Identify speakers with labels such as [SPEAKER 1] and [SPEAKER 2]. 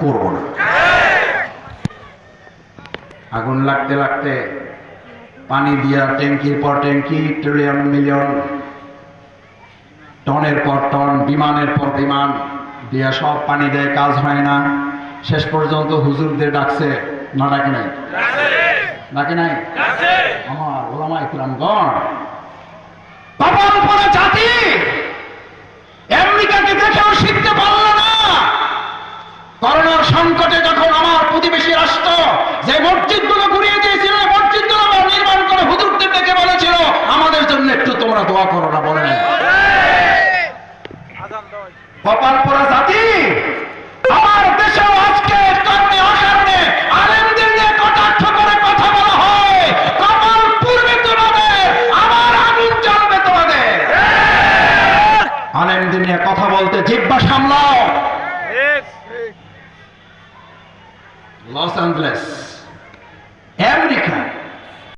[SPEAKER 1] করব না। আগুন লাগতে লাগতে পানি দিয়া ট্যাঙ্কির পর ট্যাঙ্কি, ট্রিলিয়ন মিলিয়ন, টনের পর টন, বিমানের পর বিমান দিয়া সব পানি দেয়, কাজ হয় না। শেষ পর্যন্ত হুজুরদের ডাকছে, না ডাকে নাই? ডাকে নাই? আমার ওলামায়ে কিরামগণ, বাবার উপরে জাতি আমেরিকাকে দেখেও শিখতে পারল না। করোনার সংকটে যখন আমার প্রতিবেশী রাষ্ট্র যে মসজিদগুলো ঘুরিয়ে দিয়েছিল, মসজিদগুলো নির্মাণ করে হুজুরদের ডেকে বলেছিল, আমাদের জন্য একটু তোমরা দোয়া করো না, বলে নাই? কপাল পোড়া জাতি, আমার দেশেও আজকে কারণে অকারণে আলেমদের নিয়ে কটাক্ষ করে কথা বলা হয়। কপাল পুড়বে তোমাদের, আমার আগুন জ্বলবে তোমাদের। আলেমদের নিয়ে কথা বলতে জিহ্বা সামলাও। Los Angeles